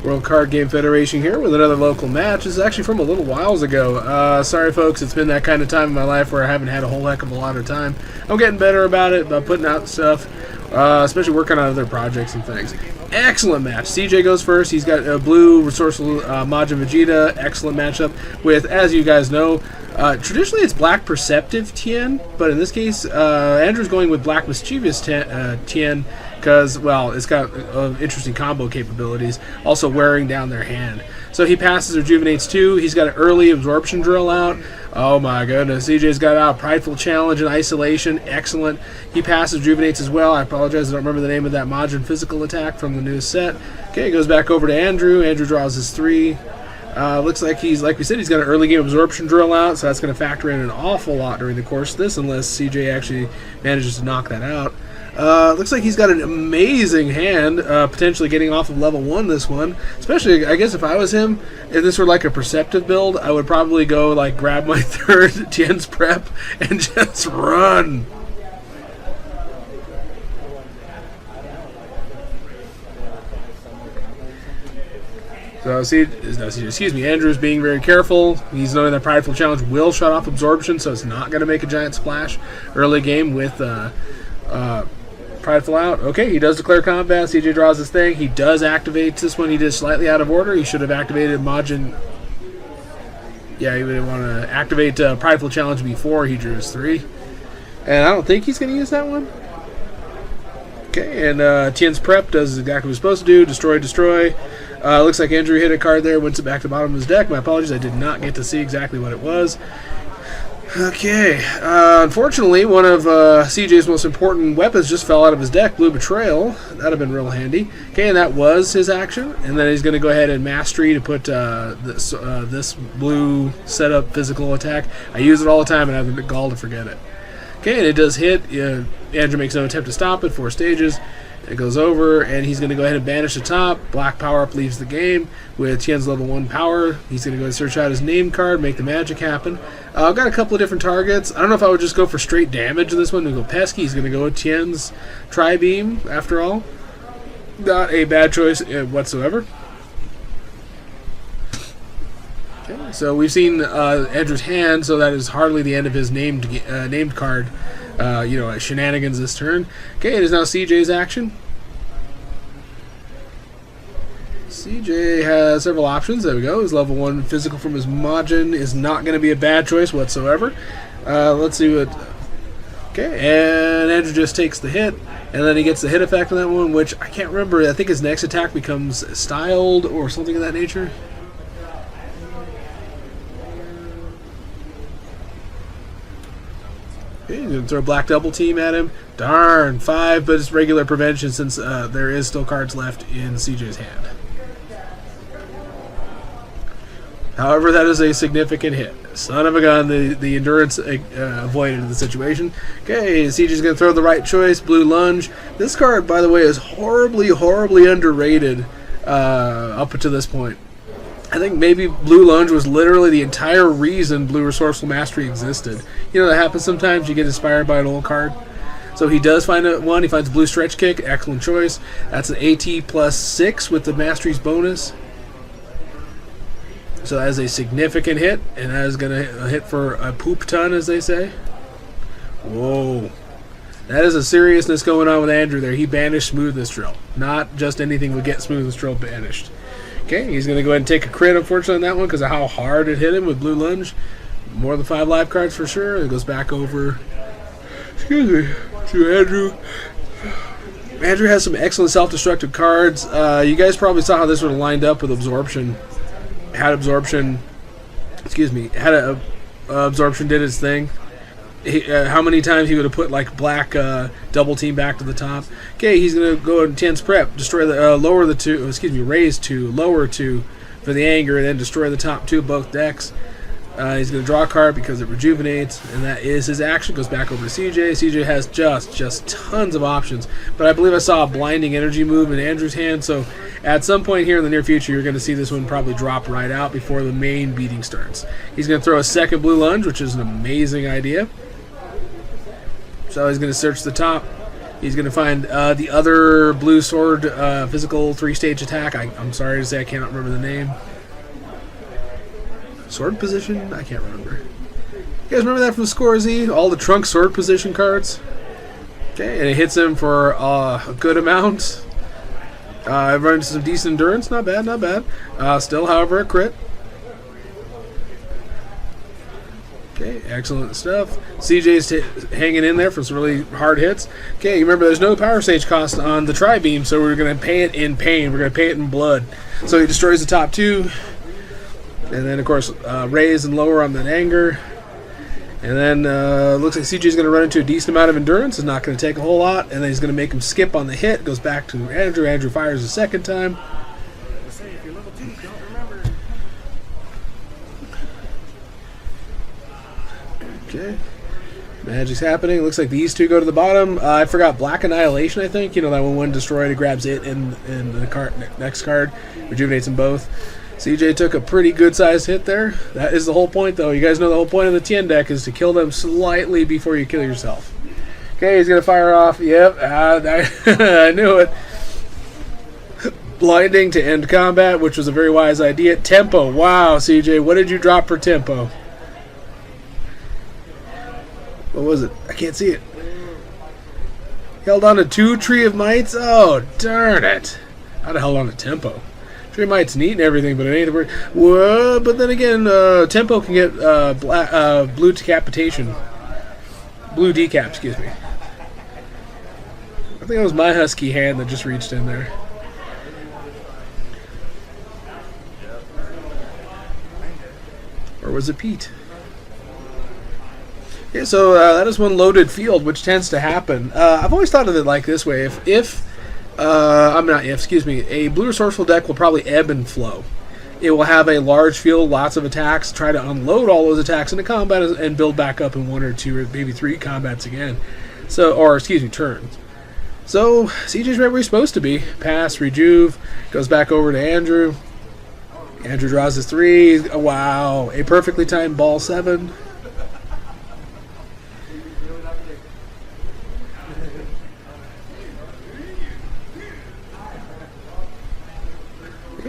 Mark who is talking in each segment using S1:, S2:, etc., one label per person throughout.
S1: World Card Game Federation here with another local match. This is actually from a little whiles ago. Sorry, folks, it's been that kind of time in my life where I haven't had a whole heck of a lot of time. I'm getting better about it, about putting out stuff, especially working on other projects and things. Excellent match. CJ goes first. He's got a blue Resourceful Majin Vegeta. Excellent matchup with, as you guys know, traditionally it's black Perceptive Tien, but in this case, Andrew's going with black Mischievous Tien because, well, it's got interesting combo capabilities, also wearing down their hand. So he passes Rejuvenates 2. He's got an early Absorption Drill out. Oh my goodness. CJ's got out Prideful Challenge and Isolation. Excellent. He passes Rejuvenates as well. I apologize, I don't remember the name of that Majin physical attack from the new set. Okay, goes back over to Andrew. Andrew draws his 3. Looks like he's, like we said, he's got an early game Absorption Drill out, so that's going to factor in an awful lot during the course of this, unless CJ actually manages to knock that out. Looks like he's got an amazing hand, potentially getting off of level 1 this one. Especially, I guess if I was him, if this were like a Perceptive build, I would probably go like grab my 3rd Tien's Prep and just run. So, excuse me, Andrew's being very careful. He's knowing that Prideful Challenge will shut off Absorption, so it's not going to make a giant splash early game with Prideful out. Okay, he does declare combat. CJ draws his thing. He does activate this one. He did slightly out of order. He should have activated Majin. Yeah, he would want to activate Prideful Challenge before he drew his 3. And I don't think he's going to use that one. Okay, and Tien's Prep does exactly what it's supposed to do. Destroy, destroy. Looks like Andrew hit a card there, went back to the bottom of his deck. My apologies, I did not get to see exactly what it was. Okay, unfortunately, one of CJ's most important weapons just fell out of his deck, Blue Betrayal. That'd have been real handy. Okay, and that was his action. And then he's going to go ahead and Mastery to put this blue setup physical attack. I use it all the time, and I have the gall to forget it. Okay, and it does hit. Andrew makes no attempt to stop it. 4 stages. It goes over, and he's going to go ahead and banish the top. Black power-up leaves the game with Tien's level 1 power. He's going to go and search out his name card, make the magic happen. I've got a couple of different targets. I don't know if I would just go for straight damage in this one and go pesky. He's going to go with Tien's Tri-Beam, after all. Not a bad choice whatsoever. Okay, so we've seen Andrew's hand, so that is hardly the end of his named card. Shenanigans this turn. Okay, it is now CJ's action. CJ has several options. There we go. His level 1 physical from his Majin is not going to be a bad choice whatsoever. Let's see what... Okay, and Andrew just takes the hit, and then he gets the hit effect on that one, which I can't remember. I think his next attack becomes styled or something of that nature. Okay, he's going to throw Black Double Team at him. Darn, 5, but it's regular prevention since there is still cards left in CJ's hand. However, that is a significant hit. Son of a gun, the endurance avoided the situation. Okay, CJ's going to throw the right choice, Blue Lunge. This card, by the way, is horribly, horribly underrated up to this point. I think maybe Blue Lunge was literally the entire reason Blue Resourceful Mastery existed. You know, that happens sometimes. You get inspired by an old card. So he does find one. He finds Blue Stretch Kick. Excellent choice. That's an AT plus 6 with the Mastery's bonus. So that is a significant hit, and that is going to hit for a poop ton, as they say. Whoa. That is a seriousness going on with Andrew there. He banished Smoothness Drill. Not just anything would get Smoothness Drill banished. Okay, he's going to go ahead and take a crit, unfortunately, on that one because of how hard it hit him with Blue Lunge. More than 5 life cards for sure. It goes back over, to Andrew. Andrew has some excellent self-destructive cards. You guys probably saw how this would have lined up with Absorption. Absorption did its thing. How many times he would have put like black double team back to the top. Okay, he's gonna go intense prep, destroy the raise 2, lower 2 for the anger, and then destroy the top 2 of both decks. He's gonna draw a card because it rejuvenates, and that is his action. Goes back over to CJ. CJ has just tons of options, but I believe I saw a blinding energy move in Andrew's hand, so at some point here in the near future you're gonna see this one probably drop right out before the main beating starts. He's gonna throw a second Blue Lunge, which is an amazing idea. So he's going to search the top. He's going to find the other blue sword physical 3-stage attack. I'm sorry to say I cannot remember the name. Sword position? I can't remember. You guys remember that from Score Z? All the trunk sword position cards? Okay, and it hits him for a good amount. I've run into some decent endurance. Not bad, not bad. Still, however, a crit. Okay, excellent stuff. CJ's hanging in there for some really hard hits. Okay, remember there's no power stage cost on the tri-beam, so we're going to pay it in pain. We're going to pay it in blood. So he destroys the top two. And then, of course, raise and lower on that anger. And then looks like CJ's going to run into a decent amount of endurance. It's not going to take a whole lot. And then he's going to make him skip on the hit. Goes back to Andrew. Andrew fires a second time. Okay. Magic's happening. Looks like these two go to the bottom. I forgot Black Annihilation, I think. You know, that when destroyed, it grabs it in the next card. Rejuvenates them both. CJ took a pretty good-sized hit there. That is the whole point, though. You guys know the whole point of the Tien deck is to kill them slightly before you kill yourself. Okay, he's going to fire off. Yep, I knew it. Blinding to end combat, which was a very wise idea. Tempo. Wow, CJ, what did you drop for tempo? What was it? I can't see it. Held on to 2 Tree of Mights? Oh, darn it. I'd have held on to tempo. Tree of Might's neat and everything, but it ain't the word. Whoa, but then again, tempo can get blue decapitation. Blue decap, excuse me. I think it was my husky hand that just reached in there. Or was it Pete? Yeah, so that is one loaded field, which tends to happen. I've always thought of it like this way. A blue resourceful deck will probably ebb and flow. It will have a large field, lots of attacks, try to unload all those attacks into combat and build back up in 1 or 2 or maybe 3 combats again. Turns. So CJ's right where he's supposed to be. Pass, rejuve, goes back over to Andrew. Andrew draws his 3. Wow, a perfectly timed ball 7.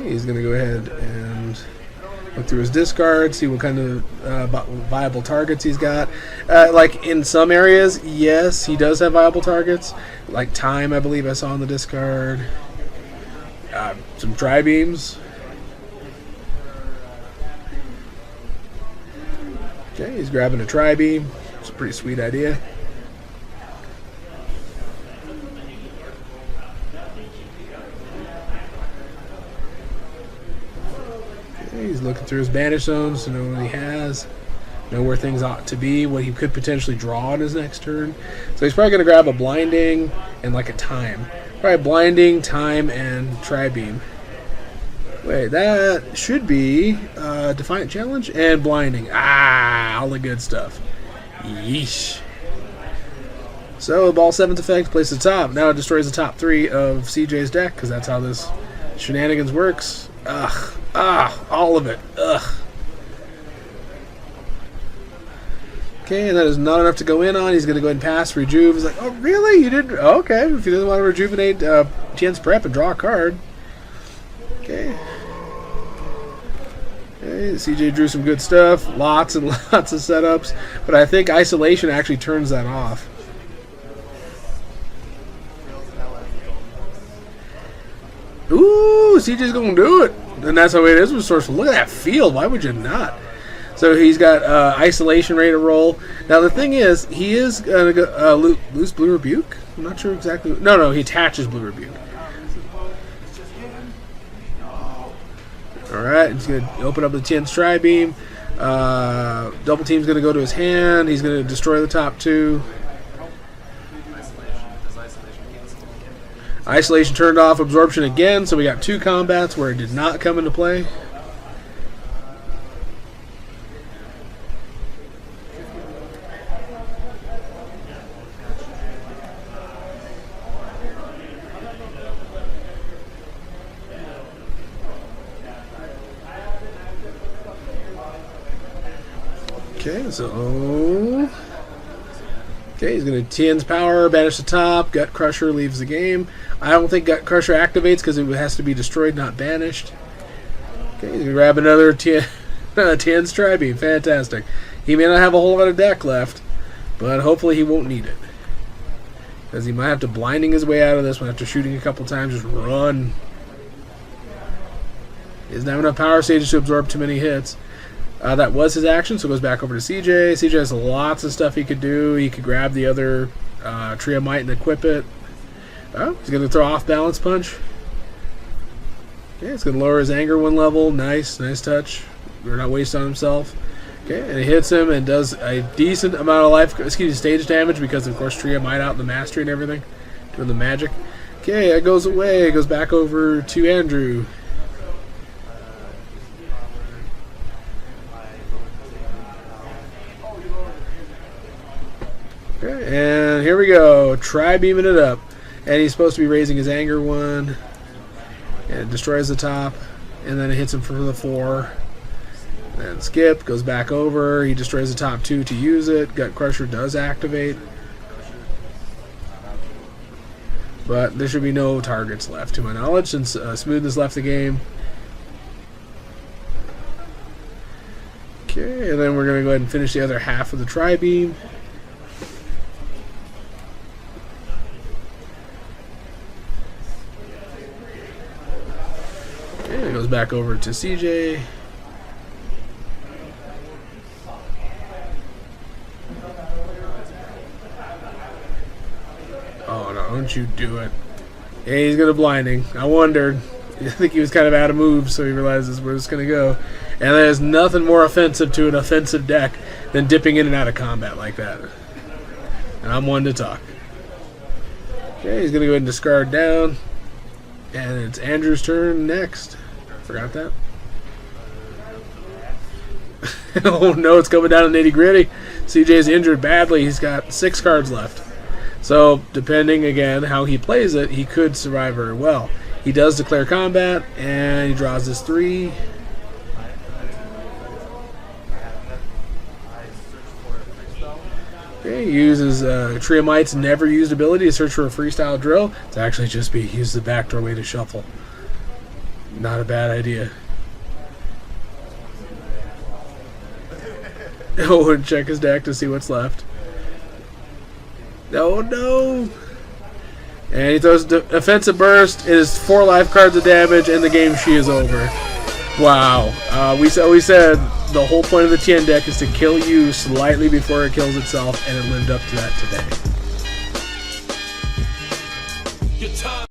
S1: He's going to go ahead and look through his discard, see what kind of viable targets he's got. Like in some areas, yes, he does have viable targets. Like time, I believe I saw in the discard. Some tri-beams. Okay, he's grabbing a tri-beam. It's a pretty sweet idea. He's looking through his banish zones to know what he has, know where things ought to be, what he could potentially draw on his next turn. So he's probably going to grab a blinding and like a time. Probably blinding, time, and tri-beam. Wait, that should be Defiant Challenge and blinding. All the good stuff. Yeesh. So ball 7's effect, place the top. Now it destroys the top 3 of CJ's deck because that's how this shenanigans works. All of it. Okay, and that is not enough to go in on. He's going to go ahead and pass, rejuve. He's like, oh, really? You did? Okay, if he doesn't want to rejuvenate Tien's prep and draw a card. Okay. Okay, CJ drew some good stuff. Lots and lots of setups. But I think isolation actually turns that off. Ooh, CJ's going to do it. And that's how it is with Resourceful. Look at that field. Why would you not? So he's got isolation ready to roll. Now the thing is, he is going to go, lose Blue Rebuke? I'm not sure exactly. No, he attaches Blue Rebuke. Alright, he's going to open up the Tien's Tri-Beam. Double Team's going to go to his hand. He's going to destroy the top 2. Isolation turned off, absorption again, so we got 2 combats where it did not come into play. Okay, so Okay, he's going to Tien's power, banish the top. Gut Crusher leaves the game. I don't think Gut Crusher activates because it has to be destroyed, not banished. Okay, he's going to grab another Tien's Tri-Beam. Fantastic. He may not have a whole lot of deck left, but hopefully he won't need it. Because he might have to blinding his way out of this one after shooting a couple times. Just run. He doesn't have enough power stages to absorb too many hits. That was his action, so it goes back over to CJ. CJ has lots of stuff he could do. He could grab the other Trio Might and equip it. Oh, he's going to throw off Balance Punch. Okay, it's going to lower his anger 1 level. Nice touch. We're not wasting on himself. Okay, and it hits him and does a decent amount of stage damage because, of course, Trio Might out in the mastery and everything. Doing the magic. Okay, it goes away. It goes back over to Andrew. Okay, and here we go. Tri-beaming it up. And he's supposed to be raising his anger 1. And it destroys the top. And then it hits him for the 4. Then skip, goes back over. He destroys the top 2 to use it. Gut Crusher does activate. But there should be no targets left to my knowledge since Smoothness left the game. Okay, and then we're going to go ahead and finish the other half of the Tri-Beam. And it goes back over to CJ. Oh no, don't you do it. Yeah, he's going to blinding. I wondered. I think he was kind of out of moves, so he realizes where it's going to go. And there's nothing more offensive to an offensive deck than dipping in and out of combat like that. And I'm one to talk. Okay, he's going to go ahead and discard down. And it's Andrew's turn next. Forgot that. Oh no, it's coming down to nitty gritty. CJ's injured badly. He's got 6 cards left. So, depending again how he plays it, he could survive very well. He does declare combat, and he draws his 3. Okay, he uses Trio Might's never used ability to search for a freestyle drill. It's actually just use the backdoor way to shuffle. Not a bad idea. Oh, and check his deck to see what's left. Oh no! And he throws Offensive Burst. It is 4 life cards of damage, and the game is over. Wow. We said the whole point of the Tien deck is to kill you slightly before it kills itself, and it lived up to that today.